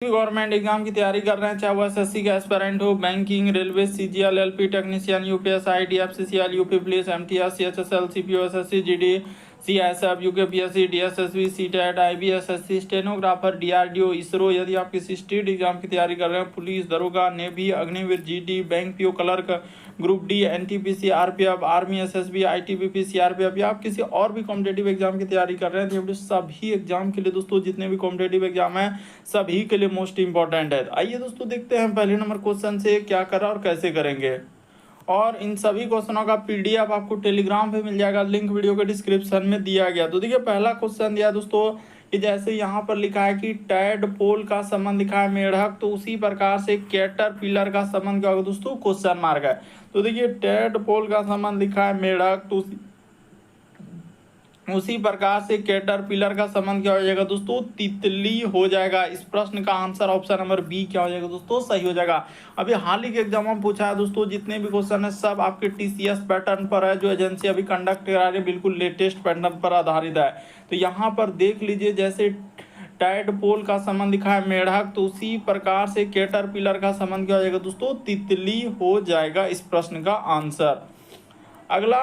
भी government exam की तैयारी कर रहे हैं, चाहे वो एसएससी का एस्पिरेंट हो, banking, railway, CGL, LP technician, UPSI, DFCCL, UP police, MTS, CHSL, CPO, SSC, GD, CSF, UKPSC, DSSB, CTET, IBSSC, stenographer, DRDO, ISRO. यदि आप किसी स्टेट एग्जाम की तैयारी कर रहे हैं, पुलिस, दरोगा, navy, Agniveer, GD, bank PO clerk, group D, NTPC, RPF, army, SSB, ITBP, CRPF, या आप किसी और भी कॉम्पिटेटिव एग्जाम की तैयारी कर रहे हैं, तो सभी एग्जाम के लिए दोस्तों जितने भी कॉम्पिटेटिव एग्जाम है सभी के लिए मोस्ट इंपॉर्टेंट है। आइए दोस्तों देखते हैं पहले नंबर क्वेश्चन से क्या करा और कैसे करेंगे। और इन सभी क्वेश्चनों का पीडीएफ आपको टेलीग्राम पे मिल जाएगा, लिंक वीडियो के डिस्क्रिप्शन में दिया गया। तो देखिए पहला क्वेश्चन दिया दोस्तों कि जैसे यहाँ पर लिखा है कि टैडपोल का संबंध लिखा है मेढक, तो उसी प्रकार से कैटरपिलर का संबंध क्या होगा दोस्तों, क्वेश्चन मार्क है। तो देखिए टैडपोल का संबंध लिखा है मेढक, तो उसी प्रकार से कैटरपिलर का संबंध क्या हो जाएगा दोस्तों, तितली हो जाएगा। इस प्रश्न का आंसर ऑप्शन नंबर बी क्या हो जाएगा दोस्तों, सही हो जाएगा। अभी हाल ही के एग्जाम में पूछा है दोस्तों, जितने भी क्वेश्चन है सब आपके टीसीएस पैटर्न पर है, जो एजेंसी अभी कंडक्ट करा रही है, बिल्कुल लेटेस्ट पैटर्न पर आधारित है। तो यहाँ पर देख लीजिए, जैसे टैडपोल का संबंध दिखा है मेढक, तो उसी प्रकार से कैटरपिलर का संबंध क्या हो जाएगा दोस्तों, तितली हो जाएगा इस प्रश्न का आंसर। अगला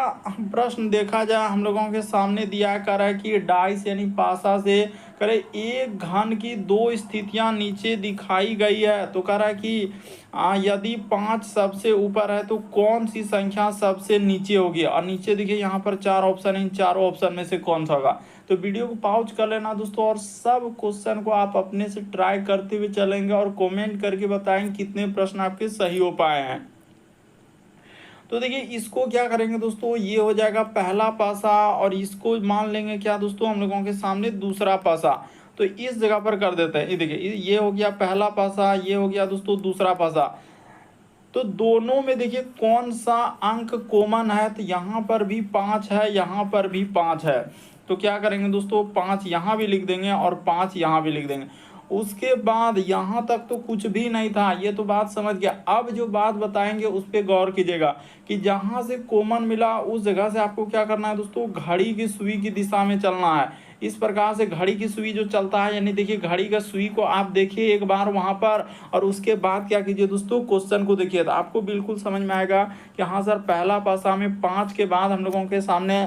प्रश्न देखा जाए, हम लोगों के सामने दिया कर है कि डाइस यानी पासा से करे एक घन की दो स्थितियां नीचे दिखाई गई है। तो कह रहा है कि यदि 5 सबसे ऊपर है तो कौन सी संख्या सबसे नीचे होगी। और नीचे देखिए यहाँ पर 4 ऑप्शन है, इन चारों ऑप्शन में से कौन सा होगा। तो वीडियो को पॉज कर लेना दोस्तों, और सब क्वेश्चन को आप अपने से ट्राई करते हुए चलेंगे और कॉमेंट करके बताएंगे कितने प्रश्न आपके सही हो पाए हैं। तो देखिए इसको क्या करेंगे दोस्तों, ये हो जाएगा पहला पासा, और इसको मान लेंगे क्या दोस्तों, हम लोगों के सामने दूसरा पासा। तो इस जगह पर कर देते हैं, ये देखिए ये हो गया पहला पासा, ये हो गया दोस्तों दूसरा पासा। तो दोनों में देखिए कौन सा अंक कॉमन है, तो यहाँ पर भी 5 है, यहाँ पर भी 5 है। तो क्या करेंगे दोस्तों, 5 यहाँ भी लिख देंगे और 5 यहाँ भी लिख देंगे। उसके बाद यहाँ तक तो कुछ भी नहीं था, ये तो बात समझ गया। अब जो बात बताएंगे उस पर गौर कीजिएगा कि जहाँ से कॉमन मिला उस जगह से आपको क्या करना है दोस्तों, घड़ी की सुई की दिशा में चलना है। इस प्रकार से घड़ी की सुई जो चलता है, यानी देखिए घड़ी का सुई को आप देखिए एक बार वहाँ पर, और उसके बाद क्या कीजिए दोस्तों, क्वेश्चन को देखिए, तो आपको बिल्कुल समझ में आएगा कि हाँ सर पहला पासा में 5 के बाद हम लोगों के सामने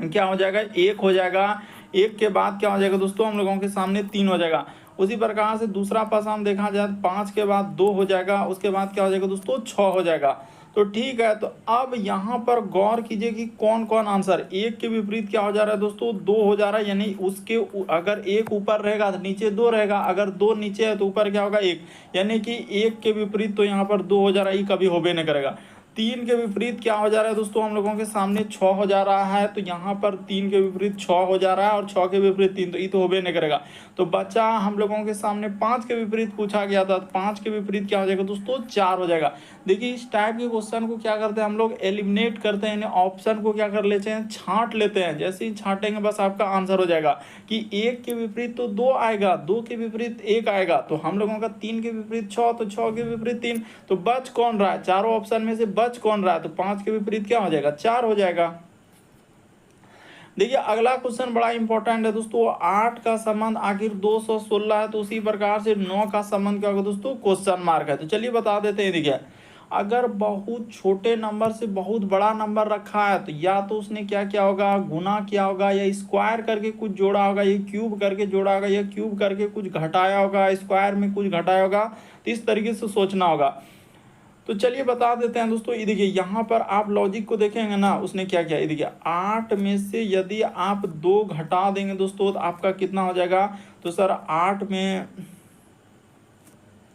क्या हो जाएगा, 1 हो जाएगा। 1 के बाद क्या हो जाएगा दोस्तों, हम लोगों के सामने 3 हो जाएगा। उसी प्रकार से दूसरा पासा हम देखा जाए 5 के बाद 2 हो जाएगा, उसके बाद क्या हो जाएगा दोस्तों, 6 हो जाएगा। तो ठीक है, तो अब यहाँ पर गौर कीजिए कि कौन कौन आंसर, 1 के विपरीत क्या हो जा रहा है दोस्तों, 2 हो जा रहा है। यानी उसके अगर 1 ऊपर रहेगा तो नीचे 2 रहेगा, अगर 2 नीचे है तो ऊपर क्या होगा 1, यानी कि 1 के विपरीत तो यहाँ पर 2 हो जा रहा है, ये कभी होबे नहीं करेगा। 3 के विपरीत क्या हो जा रहा है दोस्तों, हम लोगों के सामने 6 हो जा रहा है, तो यहाँ पर 3 के विपरीत 6 हो जा रहा है, और 6 के विपरीत 3, तो ये तो होबे नहीं करेगा। तो बचा हम लोगों के सामने 5 के विपरीत पूछा गया था, 5 के विपरीत क्या हो जाएगा दोस्तों, 4 हो जाएगा। देखिए इस टाइप के क्वेश्चन को क्या करते हैं हम लोग, एलिमिनेट करते हैं, ऑप्शन को क्या कर लेते हैं, छांट लेते हैं। जैसे ही छांटेंगे बस आपका आंसर हो जाएगा कि 1 के विपरीत तो 2 आएगा, 2 के विपरीत 1 आएगा, तो हम लोगों का 3 के विपरीत 6, तो 6 के विपरीत 3, तो बच कौन रहा है, चारों ऑप्शन में से बच कौन रहा है, तो 5 के विपरीत क्या हो जाएगा, 4 हो जाएगा। देखिए अगला क्वेश्चन बड़ा इंपॉर्टेंट है दोस्तों, 8 का संबंध आखिर 216 है, तो उसी प्रकार से 9 का संबंध क्या होगा दोस्तों, क्वेश्चन मार्क है। तो चलिए बता देते हैं। देखिए अगर बहुत छोटे नंबर से बहुत बड़ा नंबर रखा है, तो या तो उसने क्या किया होगा, गुना किया होगा, या स्क्वायर करके कुछ जोड़ा होगा, या क्यूब करके जोड़ा होगा, या क्यूब करके कुछ घटाया होगा, स्क्वायर में कुछ घटाया होगा। तो इस तरीके से सोचना होगा। तो चलिए बता देते हैं दोस्तों, ये देखिए यहाँ पर आप लॉजिक को देखेंगे ना, उसने क्या किया, ये देखिए 8 में से यदि आप 2 घटा देंगे दोस्तों तो आपका कितना हो जाएगा, तो सर 8 में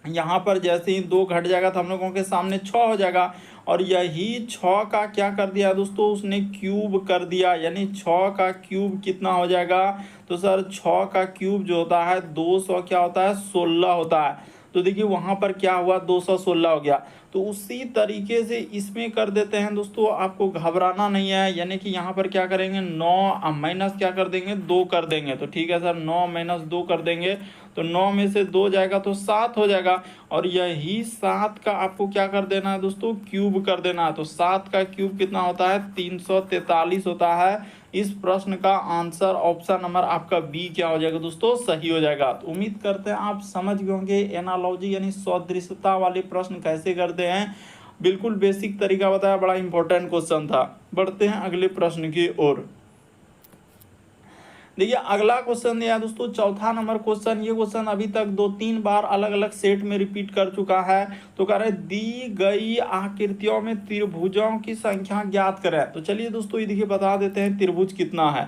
यहाँ पर जैसे ही 2 घट जाएगा तो हम लोगों के सामने 6 हो जाएगा। और यही 6 का क्या कर दिया दोस्तों, उसने क्यूब कर दिया, यानी 6 का क्यूब कितना हो जाएगा, तो सर 6 का क्यूब जो होता है 200 क्या होता है, 16 होता है। तो देखिए वहाँ पर क्या हुआ, 216 हो गया। तो उसी तरीके से इसमें कर देते हैं दोस्तों, आपको घबराना नहीं है। यानी कि यहाँ पर क्या करेंगे, 9 माइनस क्या कर देंगे, 2 कर देंगे। तो ठीक है सर, 9 माइनस 2 कर देंगे तो 9 में से 2 जाएगा तो 7 हो जाएगा। और यही 7 का आपको क्या कर देना है दोस्तों, क्यूब कर देना है। तो 7 का क्यूब कितना होता है, 343 होता है। इस प्रश्न का आंसर ऑप्शन नंबर आपका बी क्या हो जाएगा दोस्तों, सही हो जाएगा। तो उम्मीद करते हैं आप समझ गए होंगे एनालॉजी यानी सदृशता वाले प्रश्न कैसे करते हैं। बिल्कुल बेसिक तरीका बताया, बड़ा इंपॉर्टेंट क्वेश्चन था। बढ़ते हैं अगले प्रश्न की ओर। देखिए अगला क्वेश्चन दिया है दोस्तों, चौथा नंबर क्वेश्चन। ये क्वेश्चन अभी तक 2-3 बार अलग अलग सेट में रिपीट कर चुका है। तो कह रहे दी गई आकृतियों में त्रिभुजों की संख्या ज्ञात करें। तो चलिए दोस्तों ये देखिए बता देते हैं त्रिभुज कितना है।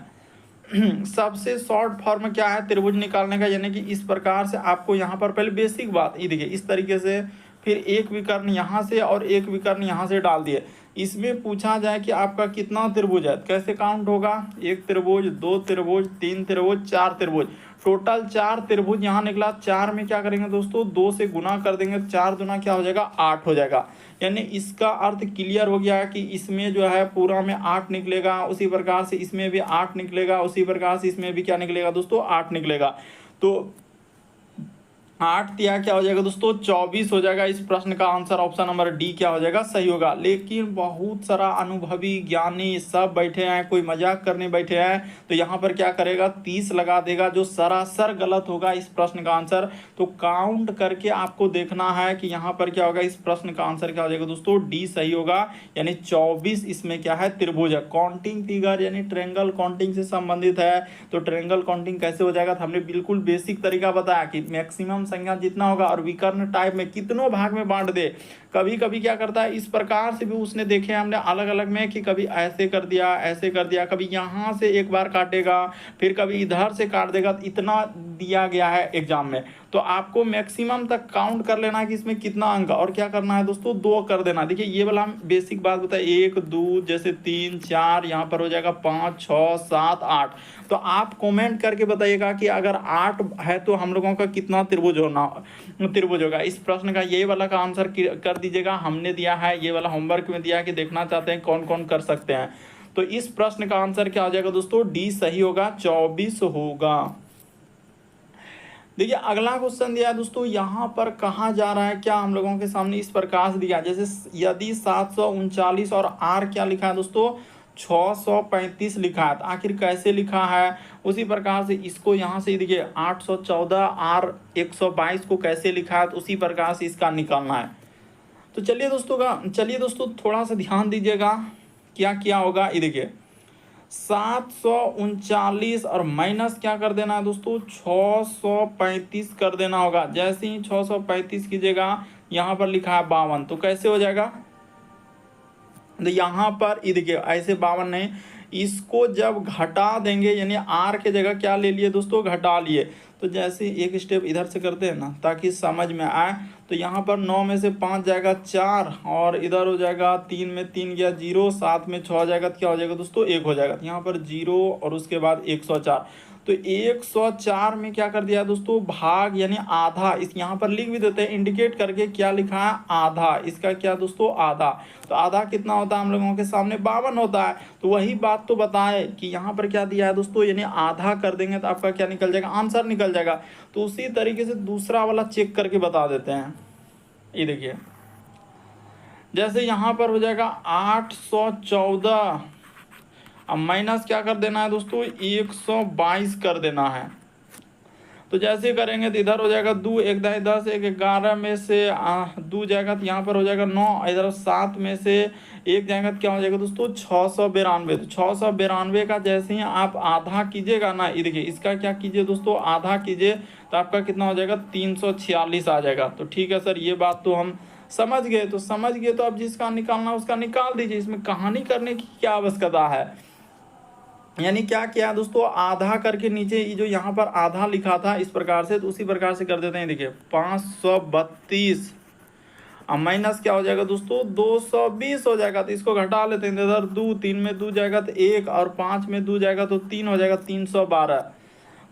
सबसे शॉर्ट फॉर्म क्या है त्रिभुज निकालने का, यानी कि इस प्रकार से आपको यहाँ पर पहले बेसिक बात ये देखिए इस तरीके से, फिर एक विकर्ण यहाँ से और एक विकर्ण यहाँ से डाल दिए। इसमें पूछा जाए कि आपका कितना त्रिभुज है, कैसे काउंट होगा, 1 त्रिभुज, 2 त्रिभुज, 3 त्रिभुज, 4 त्रिभुज, टोटल 4 त्रिभुज यहाँ निकला। 4 में क्या करेंगे दोस्तों, 2 से गुना कर देंगे, 4 दूना क्या हो जाएगा, 8 हो जाएगा। यानी इसका अर्थ क्लियर हो गया कि इसमें जो है पूरा में 8 निकलेगा, उसी प्रकार से इसमें भी 8 निकलेगा, उसी प्रकार से इसमें भी क्या निकलेगा दोस्तों, 8 निकलेगा। तो 8 दिया क्या हो जाएगा दोस्तों, 24 हो जाएगा। इस प्रश्न का आंसर ऑप्शन नंबर डी क्या हो जाएगा, सही होगा। लेकिन बहुत सारा अनुभवी ज्ञानी सब बैठे हैं, कोई मजाक करने बैठे हैं, तो यहाँ पर क्या करेगा 30 लगा देगा, जो सरासर गलत होगा इस प्रश्न का आंसर। तो काउंट करके आपको देखना है कि यहाँ पर क्या होगा, इस प्रश्न का आंसर क्या हो जाएगा दोस्तों, डी सही होगा। यानी 24 इसमें क्या है, त्रिभुज है। काउंटिंग फिगर यानी ट्रायंगल काउंटिंग से संबंधित है। तो ट्रायंगल काउंटिंग कैसे हो जाएगा, तो हमने बिल्कुल बेसिक तरीका बताया कि मैक्सिमम संख्या जितना होगा और विकर्ण टाइप में कितनों भाग में बांट दे। कभी कभी क्या करता है, इस प्रकार से भी उसने देखे हमने अलग अलग में कि कभी ऐसे कर दिया, ऐसे कर दिया, कभी यहाँ से एक बार काटेगा, फिर कभी इधर से काट देगा। इतना दिया गया है एग्जाम में, तो आपको मैक्सिमम तक काउंट कर लेना है कि इसमें कितना अंक, और क्या करना है दोस्तों, 2 कर देना। देखिए ये वाला हम बेसिक बात बताए, 1 2 जैसे 3 4, यहाँ पर हो जाएगा 5 6 7 8। तो आप कमेंट करके बताइएगा कि अगर 8 है तो हम लोगों का कितना त्रिभुज होगा। इस प्रश्न का ये वाला का आंसर कर दीजिएगा। हमने दिया है ये वाला होमवर्क में दिया कि देखना चाहते हैं कौन कौन कर सकते हैं। तो इस प्रश्न का आंसर क्या हो जाएगा दोस्तों, डी सही होगा, 24 होगा। देखिए अगला क्वेश्चन दिया है दोस्तों, यहाँ पर कहा जा रहा है क्या हम लोगों के सामने इस प्रकार से दिया, जैसे यदि 739 और आर क्या लिखा है दोस्तों, 635 लिखा है। तो आखिर कैसे लिखा है, उसी प्रकार से इसको यहाँ से देखिए 814 आर 122 को कैसे लिखा है, तो उसी प्रकार से इसका निकालना है। तो चलिए दोस्तों थोड़ा सा ध्यान दीजिएगा क्या क्या होगा। ये देखिए 739 और माइनस क्या कर देना है दोस्तों, 635 कर देना होगा। जैसे ही 635 कीजिएगा, यहाँ पर लिखा है 52, तो कैसे हो जाएगा, तो यहाँ पर ये देखिए ऐसे 52 नहीं, इसको जब घटा देंगे यानी आर के जगह क्या ले लिए दोस्तों, घटा लिए। तो जैसे एक स्टेप इधर से करते हैं ना ताकि समझ में आए, तो यहाँ पर 9 में से 5 जाएगा 4, और इधर हो जाएगा 3 में 3 गया 0, 7 में 6 जाएगा तो क्या हो जाएगा दोस्तों, 1 हो जाएगा। तो यहाँ पर 0 और उसके बाद 104। तो 104 में क्या कर दिया दोस्तों, भाग यानी आधा। इस यहाँ पर लिख भी देते हैं इंडिकेट करके, क्या लिखा है, आधा। इसका क्या दोस्तों, आधा। तो आधा कितना होता है हम लोगों के सामने, 52 होता है। तो वही बात तो बताए कि यहाँ पर क्या दिया है दोस्तों, यानी आधा कर देंगे तो आपका क्या निकल जाएगा, आंसर निकल जाएगा। तो उसी तरीके से दूसरा वाला चेक करके बता देते हैं। ये देखिए जैसे यहाँ पर हो जाएगा 814, अब माइनस क्या कर देना है दोस्तों, 122 कर देना है। तो जैसे करेंगे तो इधर हो जाएगा 2 1 10 1 11 में से 2 जाएगा तो यहाँ पर हो जाएगा 9, इधर 7 में से 1 जाएगा तो क्या हो जाएगा दोस्तों, 692। तो 692 का जैसे ही आप आधा कीजिएगा ना, ये देखिए इसका क्या कीजिए दोस्तों, आधा कीजिए तो आपका कितना हो जाएगा, 346 आ जाएगा। तो ठीक है सर, ये बात तो हम समझ गए। तो अब जिसका निकालना उसका निकाल दीजिए, इसमें कहानी करने की क्या आवश्यकता है। यानी क्या किया दोस्तों, आधा करके नीचे जो यहाँ पर आधा लिखा था इस प्रकार से, तो उसी प्रकार से कर देते हैं। देखिए 532 अब माइनस क्या हो जाएगा दोस्तों, 220 हो जाएगा। तो इसको घटा लेते हैं, इधर 2 3 में 2 जाएगा तो 1, और 5 में 2 जाएगा तो 3 हो जाएगा, 312।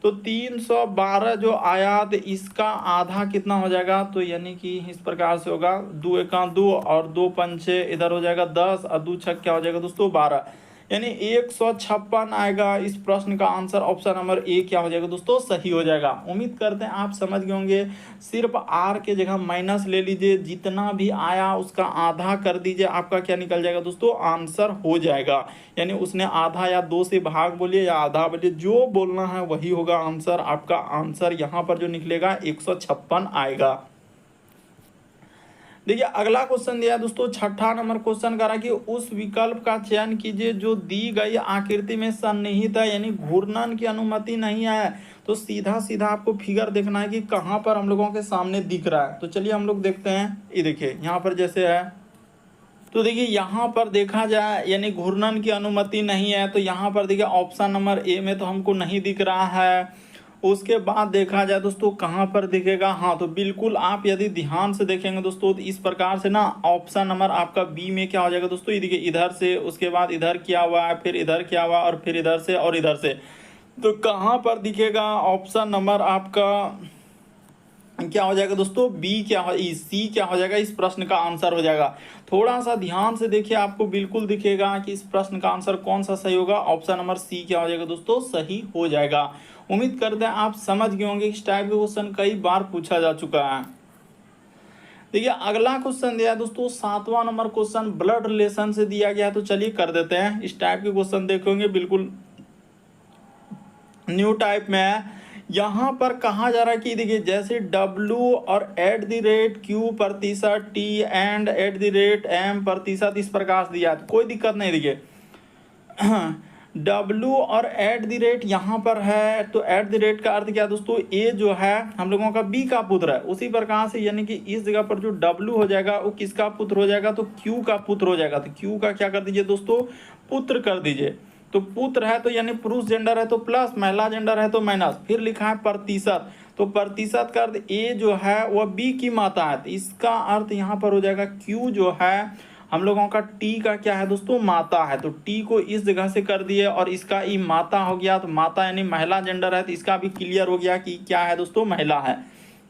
तो 312 जो आया तो इसका आधा कितना हो जाएगा, तो यानी कि इस प्रकार से होगा 2 1 2 और 2 5 6, इधर हो जाएगा 10 और 2 6 क्या हो जाएगा दोस्तों, 12। यानी 156 आएगा। इस प्रश्न का आंसर ऑप्शन नंबर ए क्या हो जाएगा दोस्तों, सही हो जाएगा। उम्मीद करते हैं आप समझ गए होंगे। सिर्फ आर के जगह माइनस ले लीजिए, जितना भी आया उसका आधा कर दीजिए, आपका क्या निकल जाएगा दोस्तों, आंसर हो जाएगा। यानी उसने आधा या 2 से भाग बोलिए या आधा बोलिए, जो बोलना है वही होगा आंसर। आपका आंसर यहाँ पर जो निकलेगा 156 आएगा। देखिए अगला क्वेश्चन दिया है दोस्तों, छठा नंबर क्वेश्चन करा कि उस विकल्प का चयन कीजिए जो दी गई आकृति में सन्निहित है, यानी घूर्णन की अनुमति नहीं है। तो सीधा सीधा आपको फिगर देखना है कि कहाँ पर हम लोगों के सामने दिख रहा है। तो चलिए हम लोग देखते हैं। ये देखिए यहाँ पर जैसे है, तो देखिए यहाँ पर देखा जाए यानी घूर्णन की अनुमति नहीं है, तो यहाँ पर देखिए ऑप्शन नंबर ए में तो हमको नहीं दिख रहा है। उसके बाद देखा जाए दोस्तों कहाँ पर दिखेगा, हाँ तो बिल्कुल आप यदि ध्यान से देखेंगे दोस्तों तो इस प्रकार से ना ऑप्शन नंबर आपका बी में क्या हो जाएगा दोस्तों, ये देखिए इधर से, उसके बाद इधर किया हुआ है, फिर इधर किया हुआ और फिर इधर से और इधर से। तो कहाँ पर दिखेगा ऑप्शन नंबर आपका क्या हो जाएगा दोस्तों, बी क्या हो, सी क्या हो जाएगा, इस प्रश्न का आंसर हो जाएगा। थोड़ा सा ध्यान से देखिए, आपको बिल्कुल दिखेगा कि इस प्रश्न का आंसर कौन सा सही होगा। ऑप्शन नंबर सी क्या हो जाएगा दोस्तों, सही हो जाएगा। उम्मीद करते हैं आप समझ गए होंगे। इस टाइप के क्वेश्चन कई बार पूछा जा चुका है। देखिए अगला क्वेश्चन दिया है दोस्तों, 7वां नंबर क्वेश्चन ब्लड रिलेशन से दिया गया है। तो चलिए कर देते हैं। इस टाइप के क्वेश्चन देखेंगे, बिल्कुल न्यू टाइप में है। यहाँ पर कहा जा रहा है कि देखिए जैसे W और @Q प्रतिशत T एंड @M प्रतिशत इस प्रकार से दिया है, तो कोई दिक्कत नहीं। देखिए W और यहाँ पर है, तो का अर्थ क्या है दोस्तों, A जो है हम लोगों का B का पुत्र है। उसी प्रकार से यानी कि इस जगह पर जो W हो जाएगा वो किसका पुत्र हो जाएगा, तो Q का पुत्र हो जाएगा। तो Q का क्या कर दीजिए दोस्तों, पुत्र कर दीजिए। तो पुत्र है तो यानी पुरुष जेंडर है तो प्लस, महिला जेंडर है तो माइनस, फिर लिखा है प्रतिशत। तो प्रतिशत का अर्थ A जो है वह B की माता है, तो इसका अर्थ यहाँ पर हो जाएगा Q जो है हम लोगों का T का क्या है दोस्तों, माता है। तो T को इस जगह से कर दिए और इसका ई माता हो गया। तो माता यानी महिला जेंडर है, तो इसका भी क्लियर हो गया कि क्या है दोस्तों, महिला है।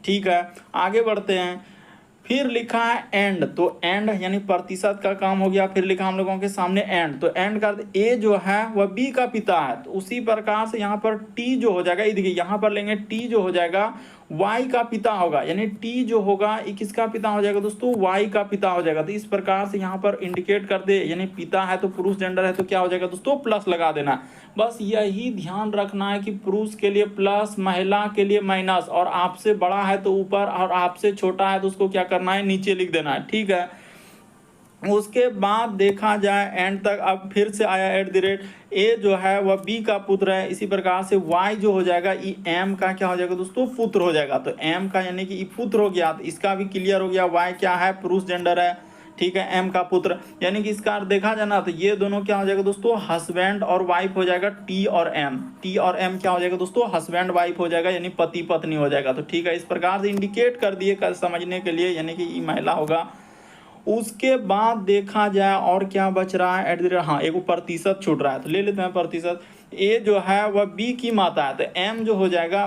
ठीक है, आगे बढ़ते हैं। फिर लिखा है एंड, तो एंड यानी प्रतिशत का काम हो गया। फिर लिखा हम लोगों के सामने एंड, तो एंड का ए जो है वह बी का पिता है। तो उसी प्रकार से यहाँ पर टी जो हो जाएगा, ये देखिए यहाँ पर लेंगे टी जो हो जाएगा वाई का पिता होगा, यानी टी जो होगा ये किसका पिता हो जाएगा दोस्तों, वाई का पिता हो जाएगा। तो इस प्रकार से यहाँ पर इंडिकेट कर दे, यानी पिता है तो पुरुष जेंडर है तो क्या हो जाएगा दोस्तों, प्लस लगा देना। बस यही ध्यान रखना है कि पुरुष के लिए प्लस, महिला के लिए माइनस, और आपसे बड़ा है तो ऊपर और आपसे छोटा है तो उसको क्या करना है, नीचे लिख देना है। ठीक है, उसके बाद देखा जाए एंड तक, अब फिर से आया ए जो है वह बी का पुत्र है। इसी प्रकार से वाई जो हो जाएगा ई एम का क्या हो जाएगा दोस्तों, पुत्र हो जाएगा। तो एम का यानी कि ई पुत्र हो गया, तो इसका भी क्लियर हो गया। वाई क्या है, पुरुष जेंडर है। ठीक है, एम का पुत्र, यानी कि इसका देखा जाए ना तो ये दोनों क्या हो जाएगा दोस्तों, हस्बैंड और वाइफ हो जाएगा। टी और एम क्या हो जाएगा दोस्तों, हस्बैंड वाइफ हो जाएगा, यानी पति पत्नी हो जाएगा। तो ठीक है, इस प्रकार से इंडिकेट कर दिए समझने के लिए, यानी कि ये महिला होगा। उसके बाद देखा जाए और क्या बच रहा है, हाँ एक प्रतिशत छूट रहा है, तो ले लेते हैं प्रतिशत। ए जो है वह बी की माता है, तो एम जो हो जाएगा,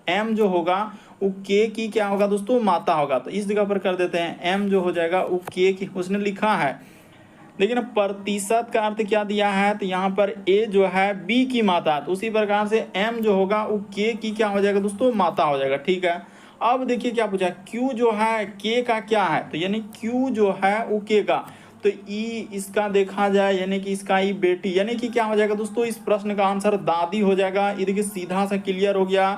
एम जो होगा वो के की क्या होगा दोस्तों, माता होगा। तो इस जगह पर कर देते हैं, एम जो हो जाएगा वो के की, उसने लिखा है। लेकिन प्रतिशत का अर्थ क्या दिया है, तो यहाँ पर ए जो है बी की माता है, तो उसी प्रकार से एम जो होगा वो के की क्या हो जाएगा दोस्तों, माता हो जाएगा। ठीक है, अब देखिए क्या पूछा, Q जो है K का क्या है, तो यानी Q जो है वो K का, तो E इसका देखा जाए यानी कि इसका ई बेटी, यानी कि क्या हो जाएगा दोस्तों, इस प्रश्न का आंसर दादी हो जाएगा। ये देखिए सीधा सा क्लियर हो गया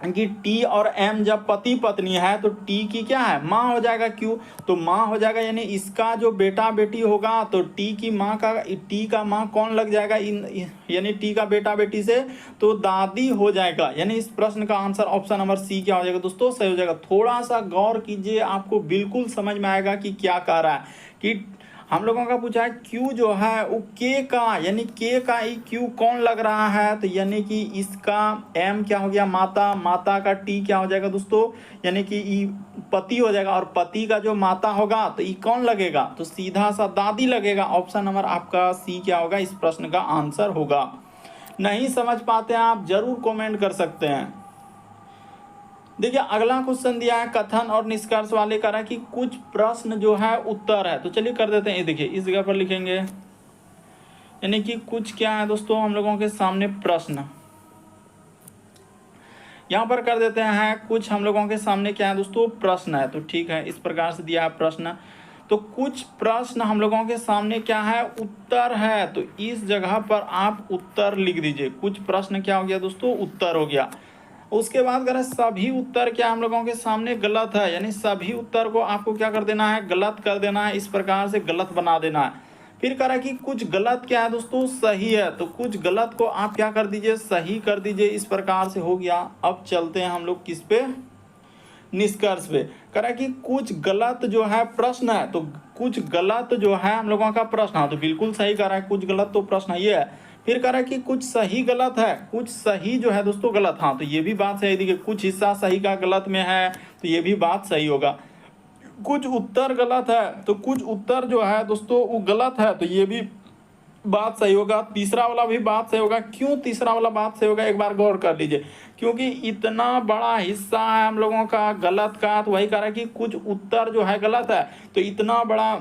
कि T और M जब पति पत्नी है तो T की क्या है, माँ हो जाएगा। Q तो माँ हो जाएगा, यानी इसका जो बेटा बेटी होगा तो T की माँ का, T का माँ कौन लग जाएगा, यानी T का बेटा बेटी से तो दादी हो जाएगा। यानी इस प्रश्न का आंसर ऑप्शन नंबर सी क्या हो जाएगा दोस्तों, सही हो जाएगा। थोड़ा सा गौर कीजिए, आपको बिल्कुल समझ में आएगा कि क्या कह रहा है। कि हम लोगों का पूछा है Q जो है वो K का, यानी K का ही Q कौन लग रहा है, तो यानी कि इसका M क्या हो गया, माता, माता का T क्या हो जाएगा दोस्तों, यानी कि ई पति हो जाएगा, और पति का जो माता होगा तो ई कौन लगेगा, तो सीधा सा दादी लगेगा। ऑप्शन नंबर आपका सी क्या होगा, इस प्रश्न का आंसर होगा। नहीं समझ पाते हैं आप जरूर कमेंट कर सकते हैं। देखिए अगला क्वेश्चन दिया है कथन और निष्कर्ष वाले का, कि कुछ प्रश्न जो है उत्तर है। तो चलिए कर देते हैं। ये देखिए इस जगह पर लिखेंगे यानी कि कुछ क्या है दोस्तों हम लोगों के सामने प्रश्न यहाँ पर कर देते हैं। कुछ हम लोगों के सामने क्या है दोस्तों प्रश्न है, तो ठीक है इस प्रकार से दिया है प्रश्न। तो कुछ प्रश्न हम लोगों के सामने क्या है उत्तर है, तो इस जगह पर आप उत्तर लिख दीजिए। कुछ प्रश्न क्या हो गया दोस्तों उत्तर हो गया। उसके बाद करें सभी उत्तर क्या हम लोगों के सामने गलत है, यानी सभी उत्तर को आपको क्या कर देना है गलत कर देना है, इस प्रकार से गलत बना देना है। फिर करा कि कुछ गलत क्या है दोस्तों सही है, तो कुछ गलत को आप क्या कर दीजिए सही कर दीजिए, इस प्रकार से हो गया। अब चलते हैं हम लोग किस पे निष्कर्ष पे। करा कि कुछ गलत जो है प्रश्न है, तो कुछ गलत जो है हम लोगों का प्रश्न है, तो बिल्कुल सही करा है, कुछ गलत तो प्रश्न ये है। फिर करा कि कुछ सही गलत है, कुछ सही जो है दोस्तों गलत, हाँ तो ये भी बात सही थी कि कुछ हिस्सा सही का गलत में है, तो ये भी बात सही होगा। कुछ उत्तर गलत है, तो कुछ उत्तर जो है दोस्तों वो गलत है, तो ये भी बात सही होगा। तीसरा वाला भी बात सही होगा। क्यों तीसरा वाला बात सही होगा एक बार गौर कर लीजिए, क्योंकि इतना बड़ा हिस्सा है हम लोगों का गलत का, तो वही कह रहा है कि कुछ उत्तर जो है गलत है, तो इतना बड़ा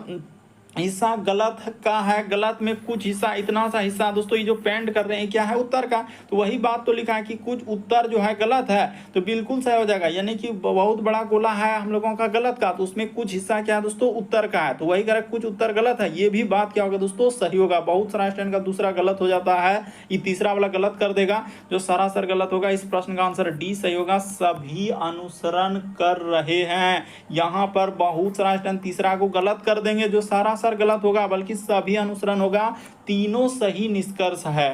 हिस्सा गलत का है, गलत में कुछ हिस्सा इतना सा हिस्सा दोस्तों ये जो पेंट कर रहे हैं क्या है उत्तर का, तो वही बात तो लिखा है कि कुछ उत्तर जो है गलत है, तो बिल्कुल सही हो जाएगा। यानी कि बहुत बड़ा गोला है हम लोगों का गलत का, तो उसमें कुछ हिस्सा क्या है दोस्तों उत्तर का है, तो वही करें कुछ उत्तर गलत है, ये भी बात क्या होगा दोस्तों सही होगा। बहुत सारा स्टैंड का दूसरा गलत हो जाता है, ये तीसरा वाला गलत कर देगा, जो सरासर गलत होगा। इस प्रश्न का आंसर डी सही होगा। सभी अनुसरण कर रहे हैं, यहाँ पर बहुत सारा स्टैंड तीसरा को गलत कर देंगे, जो सरासर गलत होगा, बल्कि सभी अनुसरण होगा। तीनों सही निष्कर्ष है।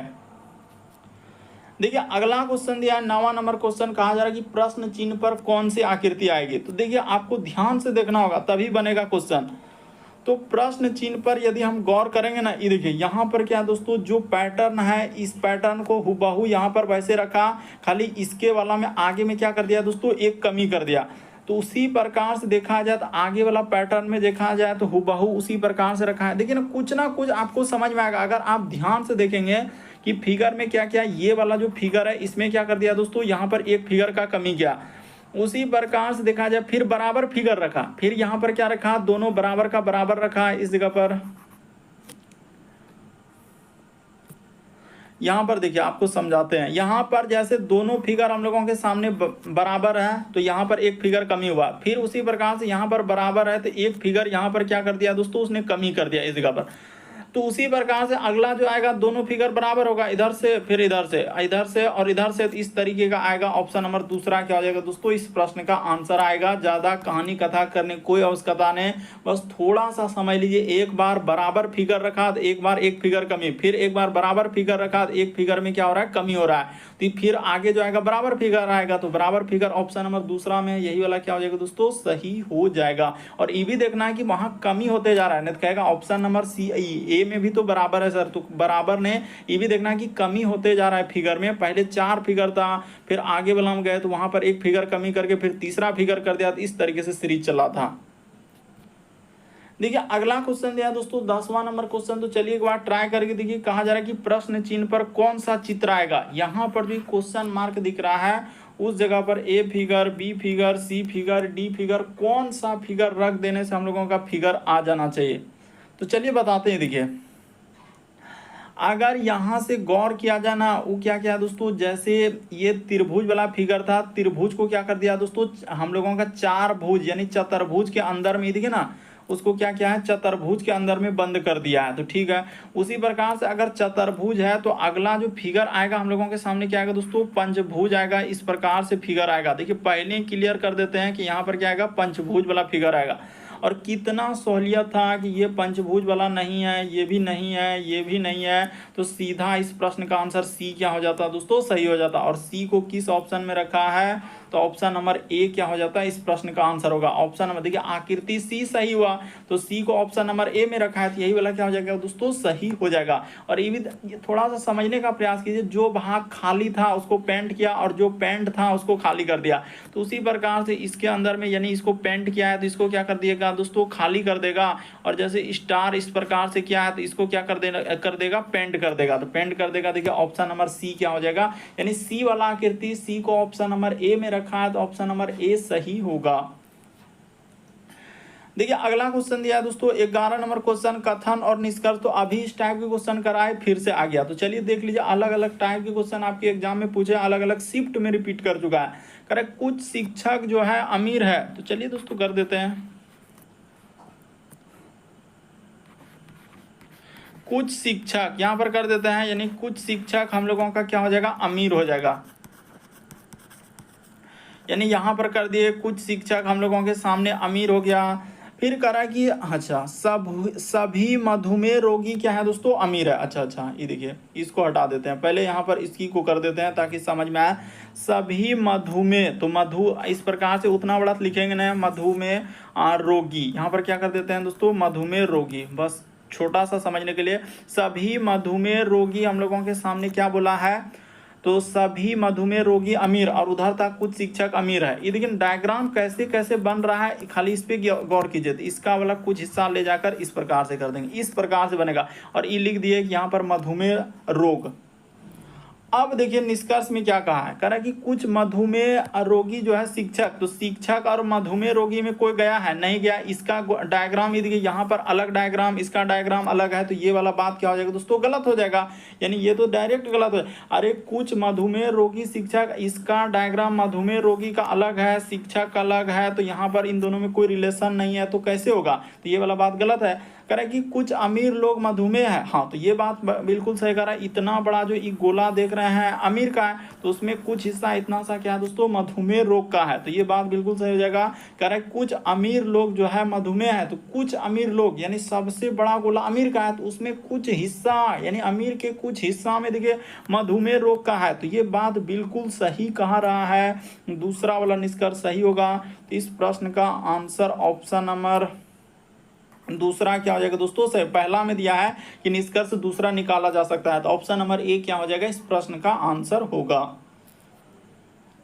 देखिए अगला क्वेश्चन दिया है 9वां नंबर क्वेश्चन, कहा जा रहा है कि प्रश्न चिन्ह पर कौन सी आकृति आएगी। तो देखिए आपको ध्यान से देखना होगा तभी बनेगा क्वेश्चन। तो प्रश्न चिन्ह पर यदि हम गौर करेंगे ना, ये देखिए यहाँ पर क्या दोस्तों जो पैटर्न है इस पैटर्न को हुबहू यहाँ पर वैसे रखा, खाली इसके वाला में आगे में क्या कर दिया दोस्तों एक कमी कर दिया। तो उसी प्रकार से देखा जाए तो आगे वाला पैटर्न में देखा जाए तो हुबहू उसी प्रकार से रखा है। देखिए ना कुछ आपको समझ में आएगा अगर आप ध्यान से देखेंगे कि फिगर में क्या क्या, ये वाला जो फिगर है इसमें क्या कर दिया दोस्तों यहाँ पर एक फिगर का कमी किया। उसी प्रकार से देखा जाए फिर बराबर फिगर रखा, फिर यहाँ पर क्या रखा दोनों बराबर का बराबर रखा। इस जगह पर यहाँ पर देखिए आपको समझाते हैं, यहाँ पर जैसे दोनों फिगर हम लोगों के सामने बराबर है, तो यहाँ पर एक फिगर कमी हुआ। फिर उसी प्रकार से यहाँ पर बराबर है, तो एक फिगर यहाँ पर क्या कर दिया दोस्तों उसने कमी कर दिया इस जगह पर। तो उसी प्रकार से अगला जो आएगा दोनों फिगर बराबर होगा, इधर से फिर इधर से और इधर से, इस तरीके का आएगा। ऑप्शन नंबर दूसरा क्या हो जाएगा दोस्तों इस प्रश्न का आंसर आएगा। ज्यादा कहानी कथा करने कोई आवश्यकता नहीं, बस थोड़ा सा समझ लीजिए। एक बार बराबर फिगर रखा तो एक बार एक फिगर कमी, फिर एक बार बराबर फिगर रखा तो एक फिगर में क्या हो रहा है कमी हो रहा है, तो फिर आगे जो आएगा बराबर फिगर आएगा, तो बराबर फिगर ऑप्शन नंबर दूसरा में यही वाला क्या हो जाएगा दोस्तों सही हो जाएगा। और ये भी देखना है कि वहां कमी होते जा रहा है, नहीं तो कहेगा ऑप्शन नंबर सी ए में भी तो बराबर है सर, तो बराबर ने ये भी देखना है कि कमी होते जा रहा है फिगर में। पहले 4 फिगर था, फिर आगे वाला हम गए तो वहां पर एक फिगर कमी करके फिर तीसरा फिगर कर दिया, तो इस तरीके से सीरीज चला था। देखिए अगला क्वेश्चन दिया दोस्तों 10वां नंबर क्वेश्चन, तो चलिए एक बार ट्राई करके देखिए। कहा जा रहा है कि प्रश्न चिन्ह पर कौन सा चित्र आएगा। यहाँ पर जो क्वेश्चन मार्क दिख रहा है उस जगह पर a figure, B figure, C figure, D figure, कौन सा फिगर रख देने से हम लोगों का फिगर आ जाना चाहिए। तो चलिए बताते हैं। देखिए अगर यहाँ से गौर किया जाए ना, वो क्या क्या दोस्तों, जैसे ये त्रिभुज वाला फिगर था, त्रिभुज को क्या कर दिया दोस्तों हम लोगों का 4 भुज यानी चतुर्भुज के अंदर में, देखिए ना उसको क्या क्या है चतुर्भुज के अंदर में बंद कर दिया है, तो ठीक है। उसी प्रकार से अगर चतुर्भुज है तो अगला जो फिगर आएगा हम लोगों के सामने क्या आएगा दोस्तों पंचभुज आएगा। इस प्रकार से फिगर आएगा। देखिए पहले ही क्लियर कर देते हैं कि यहाँ पर क्या आएगा पंचभुज वाला फिगर आएगा। और कितना सहूलियत था कि ये पंचभुज वाला नहीं है, ये भी नहीं है, ये भी नहीं है, तो सीधा इस प्रश्न का आंसर सी क्या हो जाता दोस्तों सही हो जाता। और सी को किस ऑप्शन में रखा है, तो ऑप्शन नंबर ए क्या हो जाता है इस प्रश्न का आंसर होगा। ऑप्शन नंबर देखिए आकृति सी सही हुआ, तो सी को ऑप्शन नंबर ए में रखा है, तो यही वाला क्या हो जाएगा दोस्तों सही हो जाएगा। और ये भी थोड़ा सा समझने का प्रयास कीजिए, जो भाग खाली था उसको पेंट किया और जो पेंट था उसको खाली कर दिया, तो उसी प्रकार से इसके अंदर में यानी इसको पेंट किया है तो इसको क्या कर दिएगा दोस्तों खाली कर देगा। और जैसे स्टार इस प्रकार से क्या है तो इसको क्या कर देगा पेंट कर देगा, तो पेंट कर देगा। देखिए ऑप्शन नंबर सी क्या हो जाएगा, यानी सी वाला आकृति सी को ऑप्शन नंबर ए में रखा है, तो ऑप्शन नंबर ए सही होगा। देखिए अगला क्वेश्चन दिया है दोस्तों 11 नंबर क्वेश्चन, कथन और निष्कर्ष। तो अभी इस टाइप के क्वेश्चन कराए फिर से आ गया। तो चलिए देख लीजिए, अलग अलग टाइप के क्वेश्चन आपके एग्जाम में पूछे, अलग अलग शिफ्ट में रिपीट कर चुका है। करेक्ट, कुछ शिक्षक जो है अमीर है। तो चलिए दोस्तों कर देते हैं, कुछ शिक्षक यहाँ पर कर देते हैं, यानी कुछ शिक्षक हम लोगों का क्या हो जाएगा, अमीर हो जाएगा। यानी यहाँ पर कर दिए कुछ शिक्षक हम लोगों के सामने अमीर हो गया। फिर करा कि अच्छा सभी मधुमेह रोगी क्या है दोस्तों, अमीर है। अच्छा ये देखिए, इसको हटा देते हैं, पहले यहाँ पर इसकी को कर देते हैं ताकि समझ में आए। सभी मधुमेह, तो मधु इस प्रकार से उतना बड़ा लिखेंगे ना, मधुमेह रोगी। यहाँ पर क्या कर देते हैं दोस्तों, मधुमेह रोगी, बस छोटा सा समझने के लिए। सभी मधुमेह रोगी हम लोगों के सामने क्या बोला है, तो सभी मधुमेह रोगी अमीर, और उधर तक कुछ शिक्षक अमीर है। ये देखिए डायग्राम कैसे कैसे बन रहा है, खाली इस पे गौर कीजिए। तो इसका वाला कुछ हिस्सा ले जाकर इस प्रकार से कर देंगे, इस प्रकार से बनेगा। और ये लिख दिए कि यहाँ पर मधुमेह रोग। अब देखिए निष्कर्ष में क्या कहा है, कह रहा है कि कुछ मधुमेह रोगी जो है शिक्षक, तो शिक्षक और मधुमेह रोगी में कोई गया है, नहीं गया। इसका डायग्राम ये देखिए, यहाँ पर अलग डायग्राम, इसका डायग्राम अलग है। तो ये वाला बात क्या हो जाएगा दोस्तों, गलत हो जाएगा। यानी ये तो डायरेक्ट गलत हो जाएगा। अरे कुछ मधुमेह रोगी शिक्षक, इसका डायग्राम मधुमेह रोगी का अलग है, शिक्षक का अलग है, तो यहाँ पर इन दोनों में कोई रिलेशन नहीं है, तो कैसे होगा। तो ये वाला बात गलत है। कह रहा है कि कुछ अमीर लोग मधुमेह है, हाँ तो ये बात बिल्कुल सही कह रहा है। इतना बड़ा जो ये गोला देख रहे हैं अमीर का है, तो उसमें कुछ हिस्सा इतना सा क्या है दोस्तों, मधुमेह रोग का है। तो ये बात बिल्कुल सही हो जाएगा। कह रहा है कुछ अमीर लोग जो है मधुमेह है, तो कुछ अमीर लोग यानी सबसे बड़ा गोला अमीर का है, तो उसमें कुछ हिस्सा यानी अमीर के कुछ हिस्सा में देखिए मधुमेह रोग का है। तो ये बात बिल्कुल सही कहा रहा है, दूसरा वाला निष्कर्ष सही होगा। तो इस प्रश्न का आंसर ऑप्शन नंबर दूसरा क्या हो जाएगा दोस्तों, से पहला में दिया है कि निष्कर्ष दूसरा निकाला जा सकता है, तो ऑप्शन नंबर ए क्या हो जाएगा, इस प्रश्न का आंसर होगा।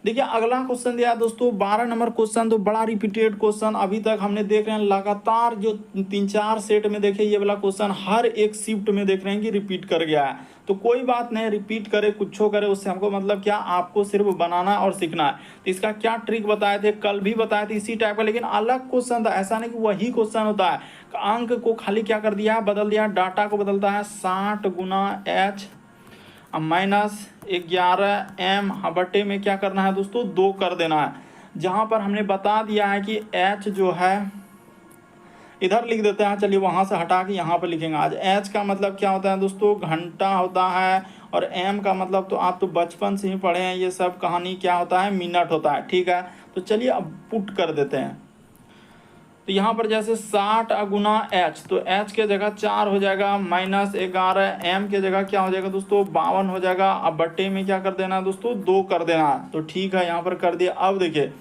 देखिए अगला क्वेश्चन दिया है दोस्तों 12 नंबर क्वेश्चन, तो बड़ा रिपीटेड क्वेश्चन अभी तक हमने देख रहे हैं लगातार, जो 3-4 सेट में देखे ये वाला क्वेश्चन हर एक शिफ्ट में देख रहे हैं कि रिपीट कर गया है। तो कोई बात नहीं, रिपीट करे कुछ करे, उससे हमको मतलब क्या, आपको सिर्फ बनाना और सीखना है। तो इसका क्या ट्रिक बताए थे, कल भी बताए थे इसी टाइप का, लेकिन अलग क्वेश्चन था, ऐसा नहीं कि वही क्वेश्चन होता है। अंक को खाली क्या कर दिया, बदल दिया, डाटा को बदलता है। 60 गुना H माइनस 11 M बटे में क्या करना है दोस्तों, 2 कर देना है। जहाँ पर हमने बता दिया है कि H जो है इधर लिख देते हैं, चलिए वहाँ से हटा के यहाँ पर लिखेंगे। आज H का मतलब क्या होता है दोस्तों, घंटा होता है, और M का मतलब तो आप तो बचपन से ही पढ़े हैं ये सब कहानी, क्या होता है, मिनट होता है। ठीक है, तो चलिए अब पुट कर देते हैं। तो यहाँ पर जैसे 60 गुना H, तो H के जगह 4 हो जाएगा, माइनस 11 M के जगह क्या हो जाएगा दोस्तों, 52 हो जाएगा। अब बट्टे में क्या कर देना है दोस्तों, 2 कर देना है। तो ठीक है, यहाँ पर कर दिया। अब देखिए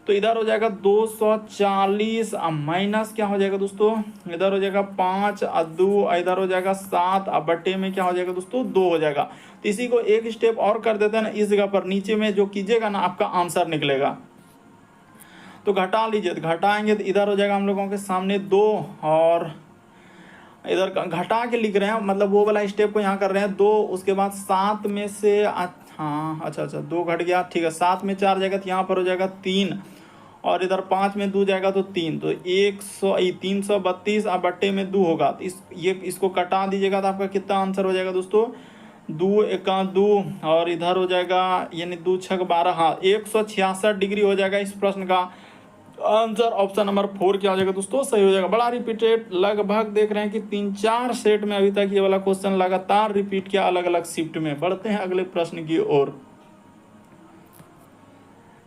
तो इधर हो जाएगा 240, अब माइनस क्या हो जाएगा दोस्तों, इधर हो जाएगा 5 और 2, इधर हो जाएगा 7, अब बट्टे में क्या हो जाएगा दोस्तों, 2 हो जाएगा। तो इसी को एक स्टेप और कर देते हैं ना, इस जगह पर नीचे में जो कीजिएगा ना आपका आंसर निकलेगा। तो घटा लीजिए, तो घटाएंगे तो इधर हो जाएगा हम लोगों के सामने 2, और इधर घटा के लिख रहे हैं, मतलब वो वाला स्टेप को यहाँ कर रहे हैं 2। उसके बाद 7 में से हाँ अच्छा 2 घट गया, ठीक है। 7 में 4 जाएगा तो यहाँ पर हो जाएगा 3, और इधर 5 में 2 जाएगा तो 3, तो 332 अब बट्टे में 2 होगा। तो इसको कटा दीजिएगा तो आपका कितना आंसर हो जाएगा दोस्तों, 2 एका 2, और इधर हो जाएगा यानी 2 6 12, हाँ 166 डिग्री हो जाएगा। इस प्रश्न का आंसर ऑप्शन नंबर 4 क्या हो जाएगा दोस्तों, सही हो जाएगा। बड़ा रिपीटेड, लगभग देख रहे हैं कि 3-4 सेट में अभी तक ये वाला क्वेश्चन लगातार रिपीट किया अलग अलग शिफ्ट में। बढ़ते हैं अगले प्रश्न की ओर।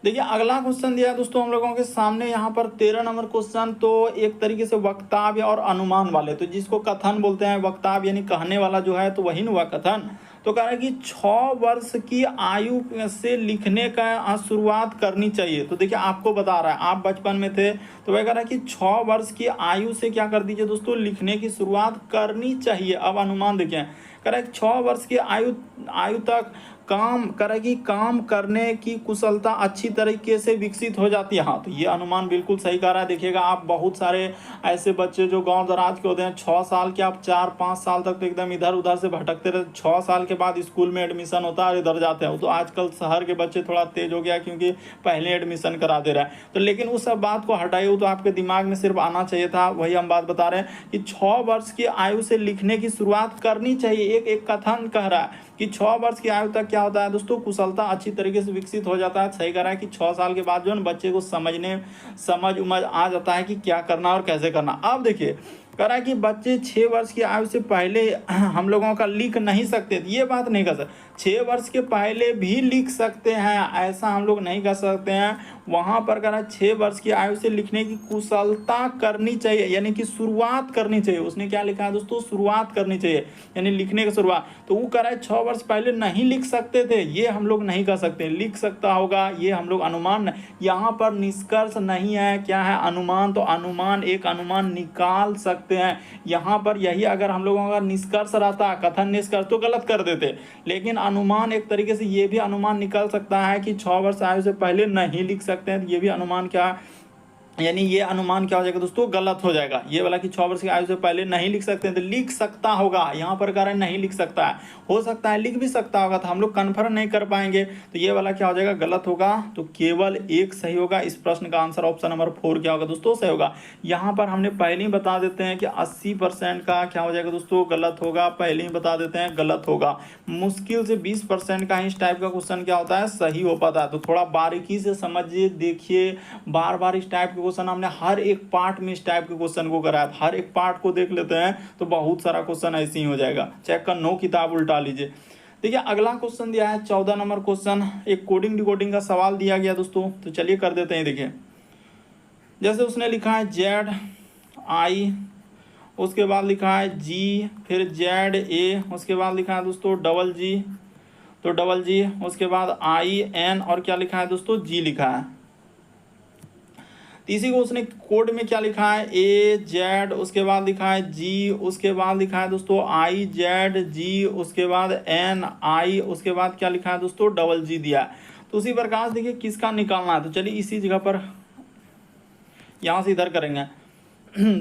देखिए अगला क्वेश्चन दिया है दोस्तों हम लोगों के सामने, यहाँ पर 13 नंबर क्वेश्चन, तो एक तरीके से वक्तव्य और अनुमान वाले, तो जिसको कथन बोलते हैं, वक्तव्य यानी कहने वाला जो है, तो वही न हुआ कथन। तो कह रहा है कि 6 वर्ष की आयु से लिखने का शुरुआत करनी चाहिए। तो देखिए आपको बता रहा है, आप बचपन में थे, तो वह कह रहा है कि 6 वर्ष की आयु से क्या कर दीजिए दोस्तों, लिखने की शुरुआत करनी चाहिए। अब अनुमान देखिए, कह रहा है 6 वर्ष की आयु तक काम करेगी, काम करने की कुशलता अच्छी तरीके से विकसित हो जाती है। हाँ, तो ये अनुमान बिल्कुल सही कह रहा है। देखिएगा आप बहुत सारे ऐसे बच्चे जो गांव दराज के होते हैं, 6 साल के, आप 4-5 साल तक तो एकदम इधर उधर से भटकते रहते, 6 साल के बाद स्कूल में एडमिशन होता है और इधर जाते हैं। तो आजकल शहर के बच्चे थोड़ा तेज हो गया क्योंकि पहले एडमिशन करा दे रहा है। तो लेकिन उस सब बात को हटाइए, तो आपके दिमाग में सिर्फ आना चाहिए था, वही हम बात बता रहे हैं कि 6 वर्ष की आयु से लिखने की शुरुआत करनी चाहिए। एक कथन कह रहा है कि 6 वर्ष की आयु तक क्या होता है दोस्तों, कुशलता अच्छी तरीके से विकसित हो जाता है। सही कह रहा है कि 6 साल के बाद जो है बच्चे को समझ उमझ आ जाता है कि क्या करना और कैसे करना। अब देखिए कह रहा है कि बच्चे 6 वर्ष की आयु से पहले हम लोगों का लिख नहीं सकते, ये बात नहीं कर सकते। 6 वर्ष के पहले भी लिख सकते हैं, ऐसा हम लोग नहीं कर सकते हैं। वहाँ पर कह रहा है 6 वर्ष की आयु से लिखने की कुशलता करनी चाहिए, यानी कि शुरुआत करनी चाहिए। उसने क्या लिखा है दोस्तों, शुरुआत करनी चाहिए, यानी लिखने की शुरुआत। तो वो कह रहा है 6 वर्ष पहले नहीं लिख सकते थे, ये हम लोग नहीं कर सकते। लिख सकता होगा, ये हम लोग अनुमान, यहाँ पर निष्कर्ष नहीं है, क्या है, अनुमान। तो अनुमान, एक अनुमान निकाल सकते हैं। यहाँ पर यही अगर हम लोगों का निष्कर्ष रहता, कथन निष्कर्ष, तो गलत कर देते। लेकिन अनुमान एक तरीके से ये भी अनुमान निकल सकता है कि 6 वर्ष आयु से पहले नहीं लिख सकते हैं। ये भी अनुमान क्या, यानी ये अनुमान क्या हो जाएगा दोस्तों, गलत हो जाएगा। ये वाला कि 6 वर्ष की आयु से पहले नहीं लिख सकते हैं, तो लिख सकता होगा, यहाँ पर कारण नहीं लिख सकता है, हो सकता है लिख भी सकता होगा, तो हम लोग कन्फर्म नहीं कर पाएंगे। तो ये वाला क्या हो जाएगा, गलत होगा। तो केवल एक सही होगा। इस प्रश्न का आंसर ऑप्शन नंबर 4 क्या होगा दोस्तों, सही होगा। यहाँ पर हमने पहले ही बता देते हैं कि 80% का क्या हो जाएगा दोस्तों, गलत होगा। पहले ही बता देते हैं गलत होगा। मुश्किल से 20% का इस टाइप का क्वेश्चन क्या होता है, सही हो पाता है। तो थोड़ा बारीकी से समझिए, देखिए, बार बार इस टाइप के क्वेश्चन हमने हर एक पार्ट में इस टाइप के क्वेश्चन को कराया। हर एक पार्ट को देख लेते हैं तो बहुत सारा क्वेश्चन ऐसे ही हो जाएगा। चेक कर, 9 किताब उल्टा लीजिए। देखिए अगला क्वेश्चन दिया है 14 नंबर क्वेश्चन, एक कोडिंग डिकोडिंग का सवाल दिया गया दोस्तों। तो चलिए कर देते हैं। देखिए जैसे उसने लिखा है ZI, उसके बाद लिखा है G, फिर ZA, उसके बाद लिखा है दोस्तों DG, तो DG, उसके बाद IN और क्या लिखा है दोस्तों, G लिखा है। इसी को उसने कोड में क्या लिखा है, AZ, उसके बाद लिखा है G, उसके बाद लिखा है दोस्तों IZG, उसके बाद NI, उसके बाद क्या लिखा है दोस्तों, DG दिया है। तो उसी प्रकार से देखिए किसका निकालना है। तो चलिए इसी जगह पर यहाँ से इधर करेंगे,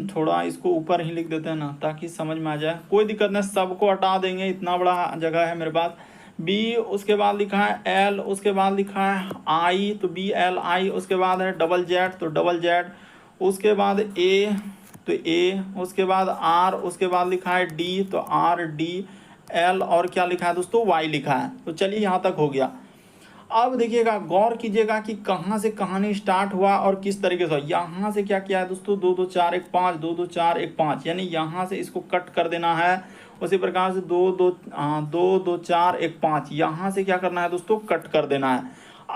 थोड़ा इसको ऊपर ही लिख देते हैं ना, ताकि समझ में आ जाए। कोई दिक्कत नहीं, सबको हटा देंगे, इतना बड़ा जगह है मेरे पास। B, उसके बाद लिखा है L, उसके बाद लिखा है I, तो BLI, उसके बाद है ZZ, तो ZZ, उसके बाद A, तो A, उसके बाद R, उसके बाद लिखा है D, तो RD, L और क्या लिखा है दोस्तों, Y लिखा है। तो चलिए यहाँ तक हो गया। अब देखिएगा, गौर कीजिएगा कि कहाँ से कहानी स्टार्ट हुआ और किस तरीके से। यहाँ से क्या किया है दोस्तों, 2 2 4 1 5, 2 2 4 1 5, यानी यहाँ से इसको कट कर देना है। उसी प्रकार से 2 2 4 1 5, यहाँ से क्या करना है दोस्तों, कट कर देना है।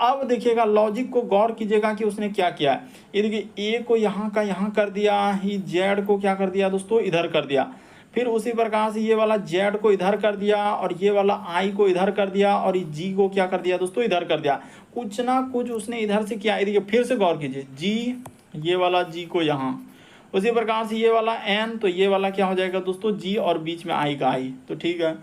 अब देखिएगा लॉजिक को गौर कीजिएगा कि उसने क्या किया है। ये देखिए A को यहाँ का यहाँ कर दिया, ही Z को क्या कर दिया दोस्तों, इधर कर दिया। फिर उसी प्रकार से ये वाला Z को इधर कर दिया और ये वाला I को इधर कर दिया और ये G को क्या कर दिया दोस्तों, इधर कर दिया। कुछ ना कुछ उसने इधर से किया। देखिए फिर से गौर कीजिए, G, ये वाला G को यहाँ, उसी प्रकार से ये वाला N, तो ये वाला क्या हो जाएगा दोस्तों, G और बीच में I का I, तो ठीक है।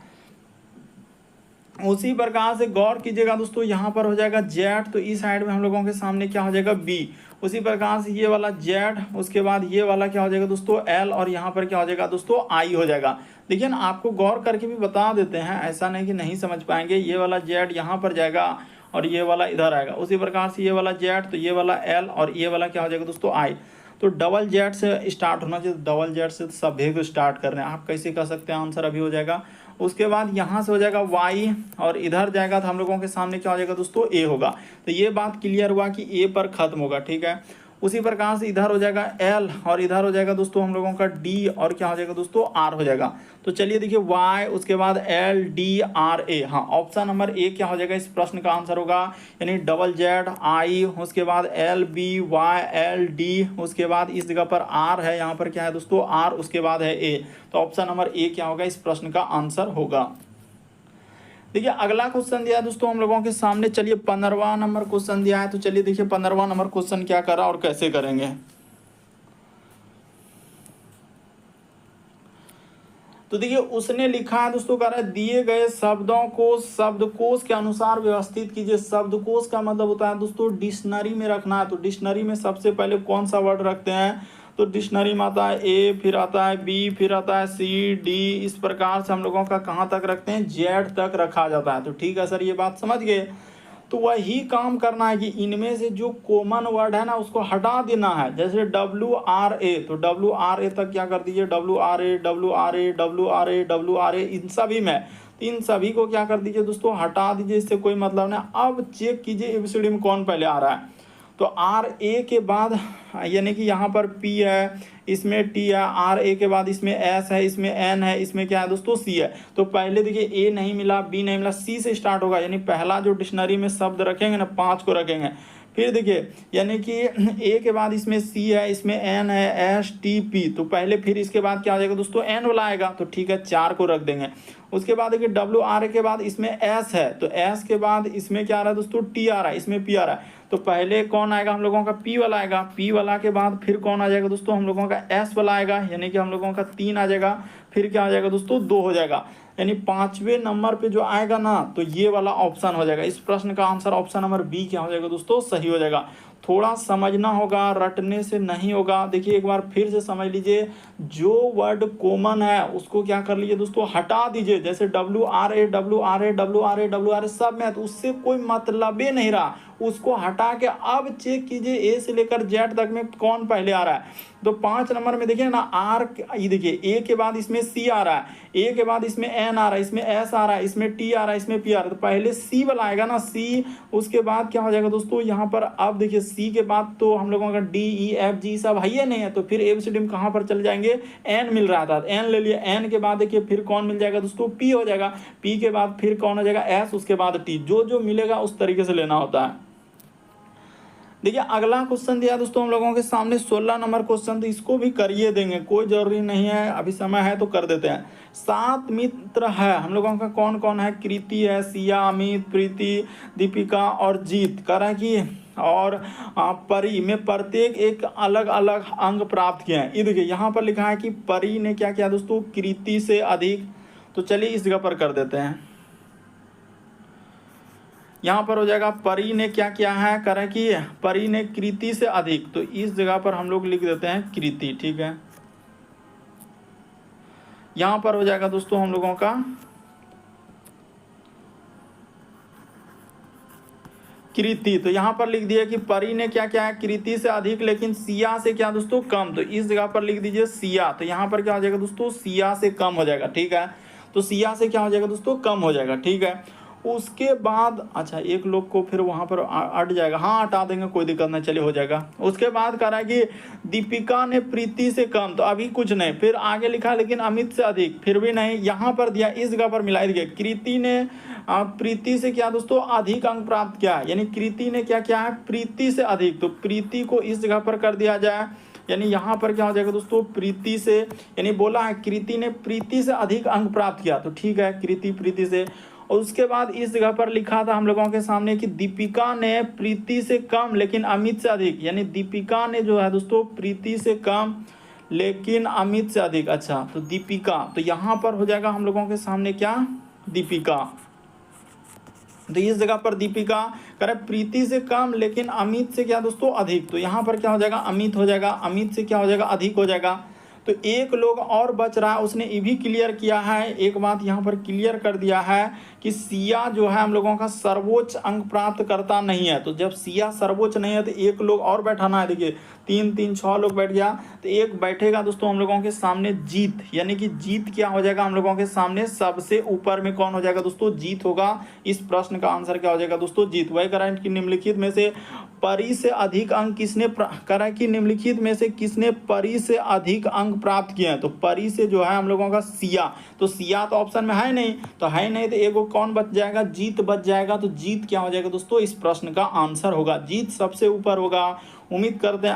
उसी प्रकार से गौर कीजिएगा दोस्तों, यहाँ पर हो जाएगा Z, तो इस साइड में हम लोगों के सामने क्या हो जाएगा, B। उसी प्रकार से ये वाला Z, उसके बाद ये वाला क्या हो जाएगा दोस्तों, L, और यहाँ पर क्या हो जाएगा दोस्तों, I हो जाएगा। देखिए ना, आपको गौर करके भी बता देते हैं, ऐसा नहीं कि नहीं समझ पाएंगे। ये वाला Z यहाँ पर जाएगा और ये वाला इधर आएगा। उसी प्रकार से ये वाला Z, तो ये वाला L और ये वाला क्या हो जाएगा दोस्तों, I। तो ZZ से स्टार्ट होना चाहिए, ZZ से सभी को स्टार्ट कर रहे हैं। आप कैसे कर सकते हैं, आंसर अभी हो जाएगा। उसके बाद यहाँ से हो जाएगा Y और इधर जाएगा तो हम लोगों के सामने क्या हो जाएगा दोस्तों, A होगा। तो ये बात क्लियर हुआ कि A पर खत्म होगा, ठीक है। उसी प्रकार से इधर हो जाएगा L और इधर हो जाएगा दोस्तों हम लोगों का D और क्या हो जाएगा दोस्तों, R हो जाएगा। तो चलिए देखिए Y, उसके बाद L D R A, हाँ ऑप्शन नंबर A क्या हो जाएगा, इस प्रश्न का आंसर होगा, यानी ZZ I, उसके बाद L B Y L D, उसके बाद इस जगह पर R है, यहाँ पर क्या है दोस्तों R, उसके बाद है A। तो ऑप्शन नंबर A क्या होगा, इस प्रश्न का आंसर होगा। देखिए अगला क्वेश्चन दिया है दोस्तों हम लोगों के सामने। चलिए 15वां नंबर क्वेश्चन दिया है। तो चलिए देखिए 15वां नंबर क्वेश्चन क्या करा और कैसे करेंगे। तो देखिए उसने लिखा है दोस्तों, कह रहा है दिए गए शब्दों को शब्दकोश के अनुसार व्यवस्थित कीजिए। शब्दकोश का मतलब होता है दोस्तों डिक्शनरी में रखना है। तो डिक्शनरी में सबसे पहले कौन सा वर्ड रखते हैं, तो डिक्शनरी में आता है ए, फिर आता है बी, फिर आता है सी, डी, इस प्रकार से हम लोगों का कहाँ तक रखते हैं, जेड तक रखा जाता है। तो ठीक है सर, ये बात समझ गए। तो वही काम करना है कि इनमें से जो कॉमन वर्ड है ना उसको हटा देना है। जैसे WRA, तो WRA तक क्या कर दीजिए, WRA WRA WRA WRA, इन सभी में, तो इन सभी को क्या कर दीजिए दोस्तों, हटा दीजिए, इससे कोई मतलब नहीं। अब चेक कीजिए एबीसीडी में कौन पहले आ रहा है। तो RA के बाद यानी कि यहाँ पर P है, इसमें T है, RA के बाद इसमें S है, इसमें N है, इसमें क्या है दोस्तों C है। तो पहले देखिए A नहीं मिला, B नहीं मिला, C से स्टार्ट होगा। यानी पहला जो डिक्शनरी में शब्द रखेंगे ना 5 को रखेंगे। फिर देखिए यानी कि A के बाद इसमें C है, इसमें N है, S T P, तो पहले फिर इसके बाद क्या हो जाएगा दोस्तों, N वाला आएगा। तो ठीक है 4 को रख देंगे। उसके बाद देखिए WRA के बाद इसमें S है, तो S के बाद इसमें क्या आ रहा है दोस्तों, T आ रहा है, इसमें P आ रहा है। तो पहले कौन आएगा हम लोगों का, P वाला आएगा। P वाला के बाद फिर कौन आ जाएगा दोस्तों, हम लोगों का S वाला आएगा, यानी कि हम लोगों का 3 आ जाएगा। फिर क्या आ जाएगा दोस्तों, 2 हो जाएगा। यानी 5वें नंबर पे जो आएगा ना, तो ये वाला ऑप्शन हो जाएगा। इस प्रश्न का आंसर ऑप्शन नंबर बी क्या हो जाएगा दोस्तों, सही हो जाएगा। थोड़ा समझना होगा, रटने से नहीं होगा। देखिए एक बार फिर से समझ लीजिए, जो वर्ड कॉमन है उसको क्या कर लीजिए दोस्तों, हटा दीजिए। जैसे WRA WRA WRA WRA सब में है, तो उससे कोई मतलब ही नहीं रहा, उसको हटा के अब चेक कीजिए ए से लेकर जेड तक में कौन पहले आ रहा है। तो 5 नंबर में देखिए ना R, ये देखिए ए के बाद इसमें C आ रहा है, ए के बाद इसमें N आ रहा है, इसमें S आ रहा है, इसमें T आ रहा है, इसमें P आ रहा है। तो पहले C वाला आएगा ना, C, उसके बाद क्या हो जाएगा दोस्तों यहाँ पर। अब देखिए C के बाद तो हम लोगों का D E F G सब है ही नहीं है, तो फिर ABCD में कहाँ पर चले जाएंगे, N मिल रहा था, N ले लिए। N के बाद देखिए फिर कौन मिल जाएगा दोस्तों, P हो जाएगा। P के बाद फिर कौन हो जाएगा, S, उसके बाद T। जो जो मिलेगा उस तरीके से लेना होता है। देखिए अगला क्वेश्चन दिया दोस्तों हम लोगों के सामने 16 नंबर क्वेश्चन, तो इसको भी करिए देंगे, कोई जरूरी नहीं है, अभी समय है तो कर देते हैं। 7 मित्र है हम लोगों का, कौन कौन है, कृति है, सिया, अमित, प्रीति, दीपिका और जीत। कह रहा है कि और परी में प्रत्येक एक अलग अलग अंक प्राप्त किए हैं। ये देखिए यहाँ पर लिखा है कि परी ने क्या किया दोस्तों, कृति से अधिक। तो चलिए इस जगह पर कर देते हैं, यहाँ पर हो जाएगा परी ने क्या किया है, करें कि परी ने कृति से अधिक। तो इस जगह पर हम लोग लिख देते हैं कृति, ठीक है। यहाँ पर हो जाएगा दोस्तों हम लोगों का कृति। तो यहाँ पर लिख दिया कि परी ने क्या किया है, कृति से अधिक, लेकिन सिया से क्या दोस्तों, कम। तो इस जगह पर लिख दीजिए सिया। तो यहाँ पर क्या हो जाएगा दोस्तों, सिया से कम हो जाएगा, ठीक है। तो सिया से क्या हो जाएगा दोस्तों, कम हो जाएगा, ठीक है। उसके बाद अच्छा एक लोग को फिर वहाँ पर अट जाएगा, हाँ हटा देंगे, कोई दिक्कत नहीं, चलिए हो जाएगा। उसके बाद कह रहा है कि दीपिका ने प्रीति से कम, तो अभी कुछ नहीं। फिर आगे लिखा लेकिन अमित से अधिक, फिर भी नहीं। यहाँ पर दिया, इस जगह पर मिला दिया, कृति ने प्रीति से क्या दोस्तों, अधिक अंक प्राप्त किया, यानी कृति ने क्या किया है, प्रीति से अधिक। तो प्रीति को इस जगह पर कर दिया जाए, यानी यहाँ पर क्या हो जाएगा दोस्तों, प्रीति से, यानी बोला है कृति ने प्रीति से अधिक अंक प्राप्त किया, तो ठीक है कृति प्रीति से। और उसके बाद इस जगह पर लिखा था हम लोगों के सामने कि दीपिका ने प्रीति से कम लेकिन अमित से अधिक, यानी दीपिका ने जो है दोस्तों प्रीति से कम लेकिन अमित से अधिक। अच्छा तो दीपिका, तो यहाँ पर हो जाएगा हम लोगों के सामने क्या, दीपिका। तो इस जगह पर दीपिका करे प्रीति से कम लेकिन अमित से क्या दोस्तों, अधिक। तो यहाँ पर क्या हो जाएगा, अमित हो जाएगा, अमित से क्या हो जाएगा, अधिक हो जाएगा। तो एक लोग और बच रहा है, उसने ये भी क्लियर किया है, एक बात यहाँ पर क्लियर कर दिया है कि सिया जो है हम लोगों का सर्वोच्च अंक प्राप्त करता नहीं है। तो जब सिया सर्वोच्च नहीं है तो एक लोग और बैठाना है। देखिए 3 3 6 लोग बैठ गया, तो एक बैठेगा दोस्तों हम लोगों के सामने जीत, यानी कि जीत क्या हो जाएगा हम लोगों के सामने, सबसे ऊपर में कौन हो जाएगा दोस्तों, जीत होगा। इस प्रश्न का आंसर क्या हो जाएगा दोस्तों, जीत। वही करा कि निम्नलिखित में से परी से अधिक अंक किसने करा कि निम्नलिखित में से किसने परी से अधिक अंक प्राप्त किए हैं। तो परी से जो है हम लोगों का सिया, तो सिया तो ऑप्शन में है नहीं, तो है नहीं, तो एगो कौन बच जाएगा, जीत बच जाएगा। तो जीत क्या हो जाएगा दोस्तों, इस प्रश्न का आंसर होगा, जीत सबसे ऊपर होगा। उम्मीद करते हैं